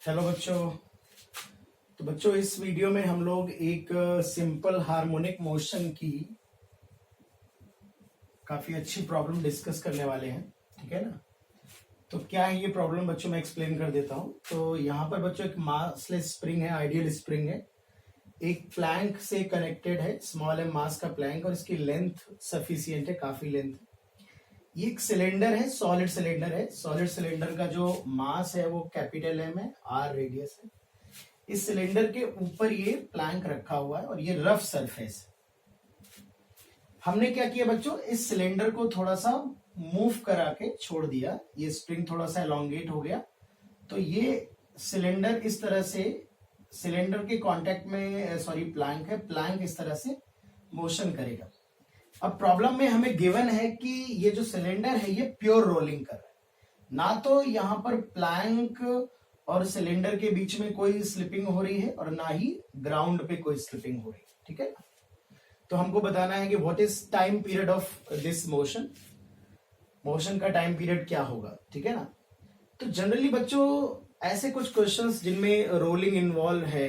Hello बच्चों। तो बच्चों इस वीडियो में हम लोग एक सिंपल हार्मोनिक मोशन की काफी अच्छी प्रॉब्लम डिस्कस करने वाले हैं। ठीक है ना। तो क्या है ये प्रॉब्लम बच्चों, मैं एक्सप्लेन कर देता हूं। तो यहाँ पर बच्चों एक मासलेस स्प्रिंग है, आइडियल स्प्रिंग है, एक प्लैंक से कनेक्टेड है, स्मॉल एम मास का प्लैंक, और इसकी लेंथ सफिशियंट है, काफी लेंथ। ये एक सिलेंडर है, सॉलिड सिलेंडर है। सॉलिड सिलेंडर का जो मास है वो कैपिटल एम है, आर रेडियस है। इस सिलेंडर के ऊपर ये प्लैंक रखा हुआ है और ये रफ सरफेस है। हमने क्या किया बच्चों, इस सिलेंडर को थोड़ा सा मूव करा के छोड़ दिया, ये स्प्रिंग थोड़ा सा एलोंगेट हो गया। तो ये सिलेंडर इस तरह से सिलेंडर के कांटेक्ट में प्लैंक है, प्लैंक इस तरह से मोशन करेगा। अब प्रॉब्लम में हमें गिवन है कि ये जो सिलेंडर है ये प्योर रोलिंग कर रहा है, ना तो यहां पर प्लैंक और सिलेंडर के बीच में कोई स्लिपिंग हो रही है और ना ही ग्राउंड पे कोई स्लिपिंग हो रही है। ठीक है। तो हमको बताना है कि what is time period of this motion, motion का टाइम पीरियड क्या होगा। ठीक है ना। तो जनरली बच्चों ऐसे कुछ क्वेश्चंस जिनमें रोलिंग इन्वॉल्व है,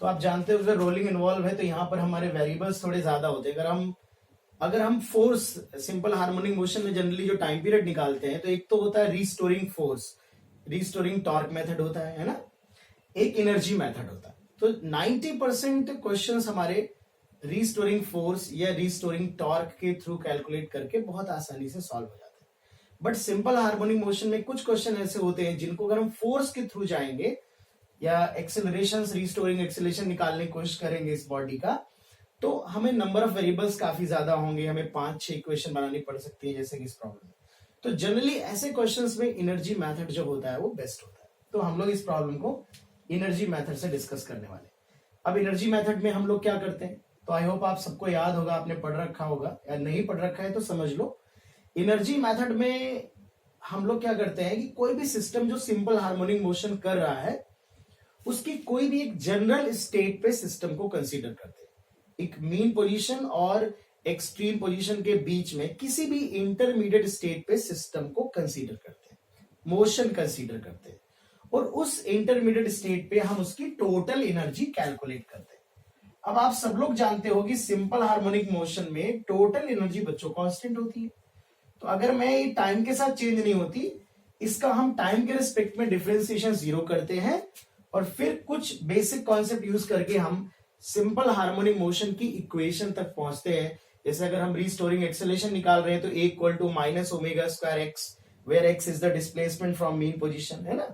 तो आप जानते हो अगर रोलिंग इन्वॉल्व है तो यहाँ पर हमारे वेरिएबल्स थोड़े ज्यादा होते हैं। अगर हम फोर्स, सिंपल हार्मोनिक मोशन में जनरली जो टाइम पीरियड निकालते हैं, तो एक तो होता है restoring force, restoring torque method होता है ना, एक एनर्जी मेथड होता है। तो 90% क्वेश्चंस हमारे रीस्टोरिंग फोर्स या रीस्टोरिंग टॉर्क के थ्रू कैलकुलेट करके बहुत आसानी से सॉल्व हो जाते हैं। बट सिंपल हार्मोनिक मोशन में कुछ क्वेश्चन ऐसे होते हैं जिनको अगर हम फोर्स के थ्रू जाएंगे या एक्सेलरेशन, रीस्टोरिंग एक्सेलरेशन निकालने की कोशिश करेंगे इस बॉडी का, तो हमें नंबर ऑफ वेरिएबल्स काफी ज्यादा होंगे, हमें 5-6 इक्वेशन बनानी पड़ सकती है जैसे कि इस प्रॉब्लम में। तो जनरली ऐसे क्वेश्चंस में एनर्जी मेथड जो होता है वो बेस्ट होता है। तो हम लोग इस प्रॉब्लम को एनर्जी मेथड से डिस्कस करने वाले। अब एनर्जी मेथड में हम लोग क्या करते हैं, तो आई होप आप सबको याद होगा, आपने पढ़ रखा होगा, या नहीं पढ़ रखा है तो समझ लो। एनर्जी मेथड में हम लोग क्या करते हैं कि कोई भी सिस्टम जो सिंपल हार्मोनिक मोशन कर रहा है उसकी कोई भी एक जनरल स्टेट पे सिस्टम को कंसीडर करते हैं। एक मीन पोजीशन और एक्सट्रीम पोजीशन के बीच में किसी भी इंटरमीडिएट स्टेट पे सिस्टम को कंसीडर करते हैं, मोशन कंसीडर करते हैं, और उस इंटरमीडिएट स्टेट पे हम उसकी टोटल एनर्जी कैलकुलेट करते हैं। अब आप सब लोग जानते हो कि सिंपल हार्मोनिक मोशन में टोटल एनर्जी बच्चों कांस्टेंट होती है। तो अगर मैं ये टाइम के साथ चेंज नहीं होती, इसका हम टाइम के रिस्पेक्ट में डिफरेंशिएशन 0 करते हैं और फिर कुछ बेसिक कॉन्सेप्ट यूज करके हम सिंपल हार्मोनिक मोशन की इक्वेशन तक पहुंचते हैं। जैसे अगर हम रीस्टोरिंग एक्सेलरेशन निकाल रहे हैं तो A equal to minus omega square x, where x is the displacement from mean position, है ना।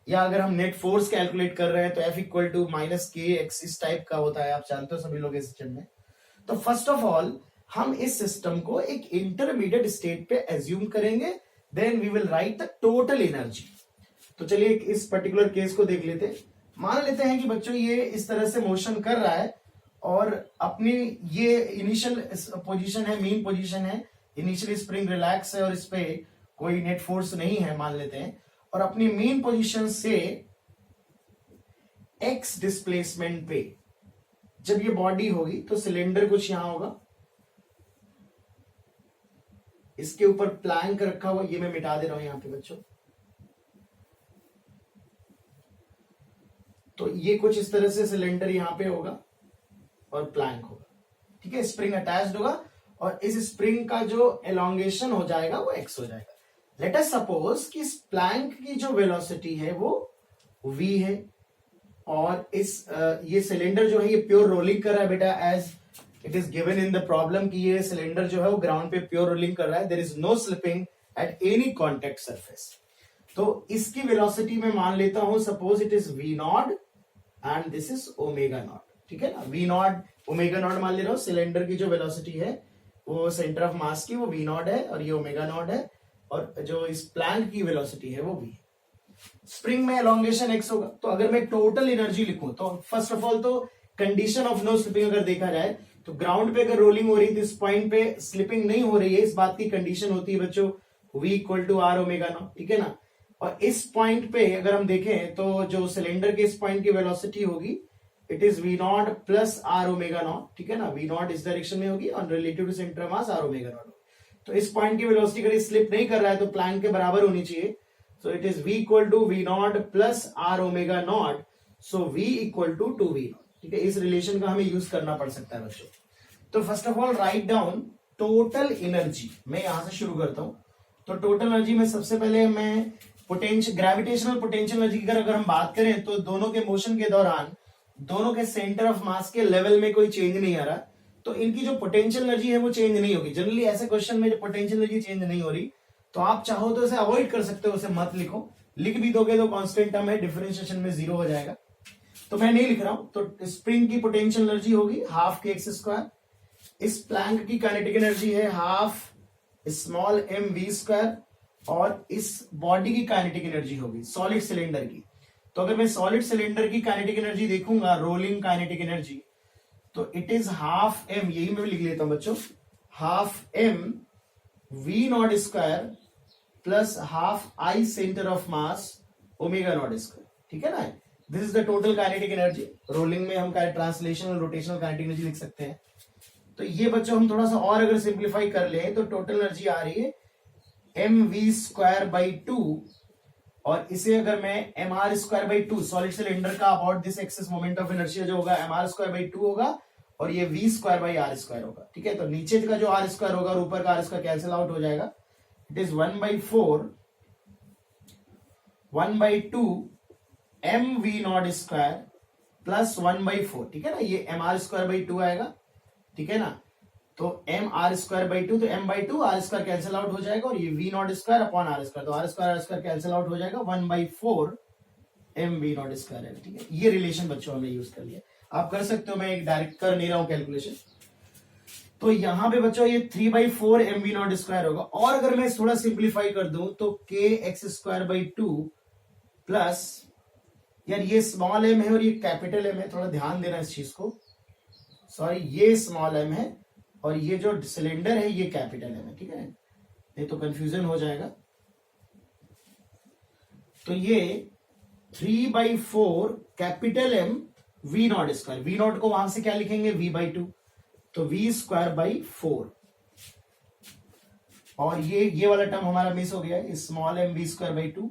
या अगर हम नेट फोर्स कैलकुलेट कर रहे हैं तो F इक्वल टू माइनस के एक्स, इस टाइप का होता है, आप जानते हो सभी लोग इस सिस्टम में। तो फर्स्ट ऑफ ऑल हम इस सिस्टम को एक इंटरमीडिएट स्टेट पे एज्यूम करेंगे, then we will write the total energy. तो चलिए इस पर्टिकुलर केस को देख लेते हैं। मान लेते हैं कि बच्चों ये इस तरह से मोशन कर रहा है और अपनी ये इनिशियल पोजीशन है, मीन पोजीशन है, इनिशियली स्प्रिंग रिलैक्स है और इस पे कोई नेट फोर्स नहीं है मान लेते हैं, और अपनी मीन पोजीशन से एक्स डिस्प्लेसमेंट पे जब ये बॉडी होगी तो सिलेंडर कुछ यहां होगा, इसके ऊपर प्लैंक रखा हुआ, ये मैं मिटा दे रहा हूं यहां पे बच्चों। तो ये कुछ इस तरह से सिलेंडर यहां पे होगा और प्लैंक होगा। ठीक है, स्प्रिंग अटैच्ड होगा और इस स्प्रिंग का जो एलोंगेशन हो जाएगा वो एक्स हो जाएगा। लेट अस सपोज कि इस प्लैंक की जो वेलोसिटी है वो v है और इस ये सिलेंडर जो है ये प्योर रोलिंग कर रहा है बेटा, as it is given in the problem कि ये सिलेंडर जो है वो ग्राउंड पे प्योर रोलिंग कर रहा है, there is no slipping at any contact surface. तो इसकी वेलोसिटी में मान लेता हूं, suppose it is v not and this is omega not. ठीक है ना, v नॉट ओमेगा नॉट मान ले रहा हूं। सिलेंडर की जो वेलोसिटी है वो सेंटर ऑफ मास की वो v नॉट है और ये ओमेगा नॉट है, और जो इस प्लैंक की वेलोसिटी है वो v है। स्प्रिंग में एलोंगेशन x होगा। तो अगर मैं टोटल एनर्जी लिखूं तो फर्स्ट ऑफ ऑल तो कंडीशन ऑफ नो स्लिपिंग अगर देखा जाए तो ग्राउंड पे अगर रोलिंग हो रही थी, इस पॉइंट पे स्लिपिंग नहीं हो रही है, इस बात की कंडीशन होती है बच्चों v equal to r omega not. ठीक है ना। और इस पॉइंट पे अगर हम देखें तो जो सिलेंडर के इस पॉइंट की वेलोसिटी होगी it is v not plus r omega not. ठीक है ना, v नॉट इस डायरेक्शन में होगी और relative to center mass r omega not. तो इस पॉइंट की वेलोसिटी अगर स्लिप नहीं कर रहा है तो प्लैंक के बराबर होनी चाहिए। So it is v equal to v not plus r omega not, so v equal to 2v not. ठीक है, इस रिलेशन का हमें यूज करना पड़ सकता है बच्चों। तो first of all write down total energy. मैं यहां से शुरू करता हूं। तो टोटल एनर्जी में सबसे पहले मैं पोटेंशियल, ग्रेविटेशनल पोटेंशियल एनर्जी की अगर हम बात करें तो दोनों के मोशन के दौरान दोनों के सेंटर ऑफ मास के लेवल में कोई चेंज नहीं आ रहा, तो इनकी जो पोटेंशियल एनर्जी है वो चेंज नहीं होगी। जनरली ऐसे क्वेश्चन में जो पोटेंशियल एनर्जी चेंज नहीं हो रही, तो आप चाहो तो इसे अवॉइड कर सकते हो, उसे मत लिखो। लिख भी दोगे तो कांस्टेंट टर्म है, डिफरेंशिएशन में 0 हो जाएगा, तो मैं नहीं लिख रहा हूं। तो स्प्रिंग की पोटेंशियल एनर्जी होगी हाफ के एक्स स्क्वायर, इस प्लैंक की काइनेटिक एनर्जी है half small m we square, और इस बॉडी की काइनेटिक एनर्जी होगी सॉलिड सिलेंडर की। तो अगर मैं सॉलिड सिलेंडर की काइनेटिक एनर्जी देखूंगा, रोलिंग काइनेटिक एनर्जी, तो इट इज हाफ एम, यही मैं लिख लेता हूं बच्चों, half m v not square plus half I center of mass omega not square. ठीक है ना, this is the total kinetic energy. Rolling में हम ट्रांसलेशनल और रोटेशनल काइनेटिक एनर्जी लिख सकते हैं। तो ये बच्चों हम थोड़ा सा और अगर सिंप्लीफाई कर ले तो टोटल एनर्जी आ रही है एम वी स्क्वायर बाई 2, और इसे अगर मैं M R square by 2, solid cylinder का about this axis moment of inertia जो होगा एम आर स्क्वायर बाई 2 होगा, और ये v square by r square होगा। ठीक है, तो नीचे का जो आर स्क्वायर होगा और ऊपर का आर स्क्वायर कैंसिल आउट हो जाएगा। It is 1/4 1/2 m v not square plus 1/4। ठीक है ना, ये एम आर स्क्वायर बाई 2 आएगा। ठीक है ना, तो एम आर स्क्वायर बाई 2, तो m by 2 r square cancel out हो जाएगा, और ये v not square upon r square, तो आर स्क्वायर कैंसिल आउट हो जाएगा, 1/4 एम वी नॉट स्क्वायर है। ठीक है, ये रिलेशन बच्चों हमने यूज कर लिया। आप कर सकते हो, मैं एक डायरेक्ट कर नहीं रहा हूं कैलकुलेशन। तो यहां पे बच्चों ये 3/4 एम वी नॉट स्क्वायर होगा, और अगर मैं थोड़ा सिंप्लीफाई कर दूं तो के एक्स स्क्वायर बाई 2 प्लस, यार ये स्मॉल एम है और ये कैपिटल एम है, थोड़ा ध्यान देना इस चीज को। सॉरी, ये स्मॉल एम है और ये जो सिलेंडर है ये कैपिटल एम है। ठीक है, नहीं तो कंफ्यूजन हो जाएगा। तो ये 3/4 capital M v not square, v not को वहां से क्या लिखेंगे, वी बाई 2, तो वी स्क्वायर बाई 4, और ये वाला टर्म हमारा मिस हो गया है, small m we square by 2,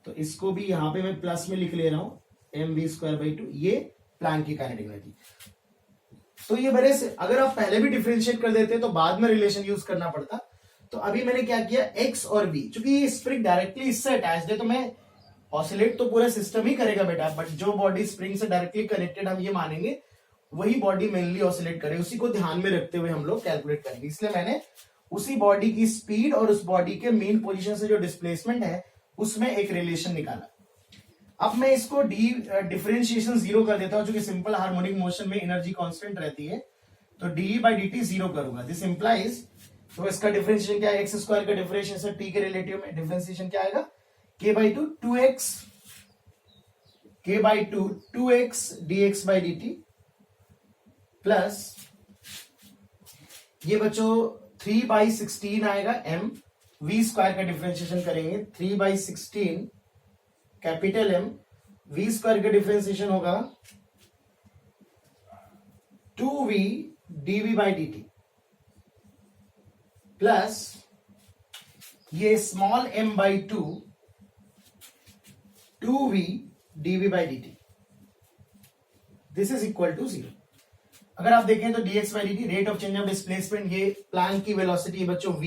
तो इसको भी यहां पे मैं प्लस में लिख ले रहा हूं, एम वी स्क्वायर बाई 2, ये प्लैंक की काइनेटिक एनर्जी। तो ये बड़े से अगर आप पहले भी डिफरेंशिएट कर देते तो बाद में रिलेशन यूज करना पड़ता। तो अभी मैंने क्या किया, एक्स और वी, चूंकि ये स्प्रिंग डायरेक्टली इससे अटैच्ड है, तो मैं ऑसिलेट तो पूरा सिस्टम ही करेगा बेटा, बट जो बॉडी स्प्रिंग से डायरेक्टली कनेक्टेड हम ये मानेंगे वही बॉडी मेनली ऑसिलेट करे, उसी को ध्यान में रखते हुए हम लोग कैलकुलेट करेंगे। इसलिए मैंने उसी बॉडी की स्पीड और उस बॉडी के मेन पोजीशन से जो डिस्प्लेसमेंट है उसमें एक रिलेशन निकाला। अब मैं इसको डिफरेंशिएशन 0 कर देता हूं, क्योंकि सिंपल हार्मोनिक मोशन में एनर्जी कांस्टेंट रहती है, तो डी बाई डी टी 0 करूंगा। दिस इंप्लाइज, तो इसका डिफरेंशिएशन क्या है, एक्स स्क्वायर का डिफरेंशिएशन टी के रिलेटिव में डिफरेंशिएशन क्या आएगा, K by 2 2x, K by 2 2x dx by D T, plus ये बच्चों 3/16 आएगा m, वी स्क्वायर का डिफरेंशिएशन करेंगे 3/16 कैपिटल एम, वी स्क्वायर का डिफरेंशिएशन होगा 2v dv by D T, plus ये small m by 2 2v dv by D T, this is equal to 0। अगर आप देखें तो dx by D T rate of change of displacement, ये Planck की velocity बच्चों v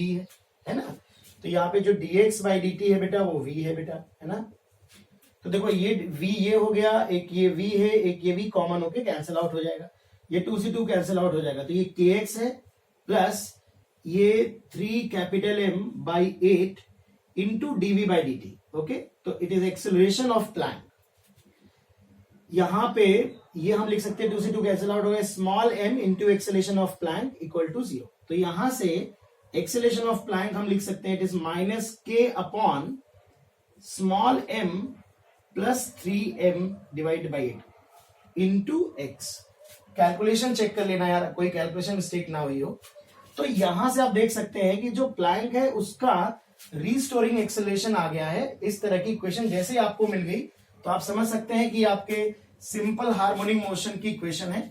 है ना, तो यहाँ पे जो dx बाई डी टी है बेटा वो v है बेटा, है ना। तो देखो ये v ये हो गया, एक ये v है, एक ये v कॉमन होके कैंसिल आउट हो जाएगा, ये 2 से 2 कैंसिल आउट हो जाएगा, तो ये kx है प्लस ये 3 capital M by 8 into dv by D T. Okay, तो it is acceleration of plank. यहां पे ये हम लिख सकते हैं 2 से 2 कैंसिल आउट हो गया, small m into acceleration of plank equal to 0। तो यहां से एक्सेलरेशन ऑफ प्लैंक हम लिख सकते हैं it is minus k upon small m plus 3m divide by 8 into x. Calculation check कर लेना यार, कोई कैलकुलेशन मिस्टेक ना हुई हो। तो यहां से आप देख सकते हैं कि जो प्लैंक है उसका रीस्टोरिंग एक्सेलरेशन आ गया है। इस तरह की इक्वेशन जैसे आपको मिल गई तो आप समझ सकते हैं कि आपके सिंपल हार्मोनिक मोशन की इक्वेशन है।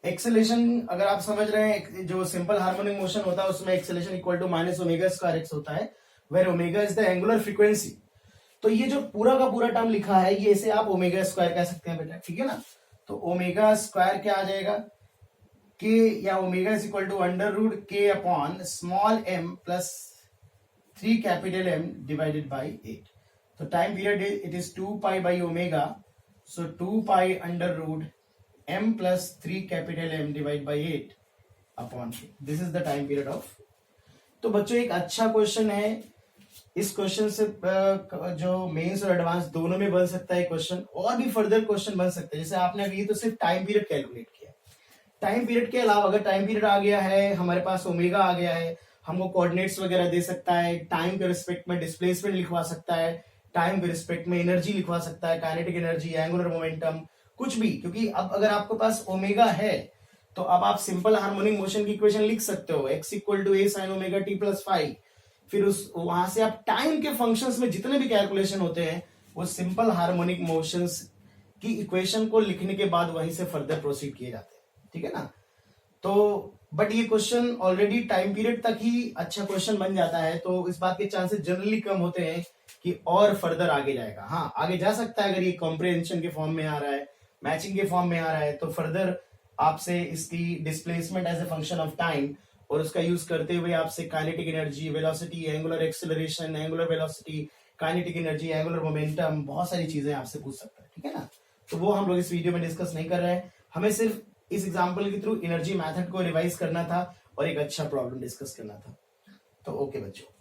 एक्सेलरेशन अगर आप समझ रहे हैं, जो सिंपल हार्मोनिक मोशन होता है उसमें acceleration equal to minus omega square x होता है, where omega is the angular frequency. तो ये जो पूरा का पूरा टर्म लिखा है ये इसे आप ओमेगा स्क्वायर कह सकते हैं बेटा, ठीक है ना। तो ओमेगा स्क्वायर क्या आ जाएगा, के या omega is equal to under root K upon small M plus 3 capital M divided by 8। तो time period it is 2 pi by omega, so 2 pi under root M plus 3 capital M divide by 8 upon K, this is the time period of. तो बच्चों एक अच्छा question है, इस question से जो mains और एडवांस दोनों में बन सकता है क्वेश्चन, और भी फर्दर क्वेश्चन बन सकते हैं। जैसे आपने अभी तो सिर्फ टाइम पीरियड कैलकुलेट किया, टाइम पीरियड के अलावा अगर टाइम पीरियड आ गया है, हमारे पास ओमेगा आ गया है, हमको कोऑर्डिनेट्स वगैरह दे सकता है, टाइम के रिस्पेक्ट में डिस्प्लेसमेंट लिखवा सकता है, टाइम के रिस्पेक्ट में एनर्जी लिखवा सकता है, काइनेटिक एनर्जी, एंगुलर मोमेंटम, कुछ भी। क्योंकि अब अगर आपके पास ओमेगा है तो अब आप सिंपल हार्मोनिक मोशन की इक्वेशन लिख सकते हो, x equal to A sine omega T plus 5। फिर उस वहां से आप टाइम के फंक्शंस में जितने भी कैलकुलेशन होते हैं वो सिंपल हार्मोनिक मोशंस की इक्वेशन को लिखने के बाद वहीं से फर्दर प्रोसीड किए जाते हैं, ठीक है ना। तो बट ये क्वेश्चन ऑलरेडी टाइम पीरियड तक ही अच्छा क्वेश्चन बन जाता है, तो इस बात के चांसेस जनरली कम होते हैं कि और फर्दर आगे जाएगा। हाँ आगे जा सकता है अगर ये कॉम्प्रिहेंशन के फॉर्म में आ रहा है, मैचिंग के फॉर्म में आ रहा है, तो फर्दर आपसे इसकी displacement as a function of time और उसका यूज करते हुए आपसे kinetic energy, velocity, angular acceleration, angular velocity, kinetic energy, angular momentum, बहुत सारी चीजें आपसे पूछ सकता है, ठीक है ना। तो वो हम लोग इस वीडियो में डिस्कस नहीं कर रहे हैं, हमें सिर्फ इस एग्जाम्पल के थ्रू एनर्जी मेथड को रिवाइज करना था और एक अच्छा प्रॉब्लम डिस्कस करना था। तो ओके बच्चों।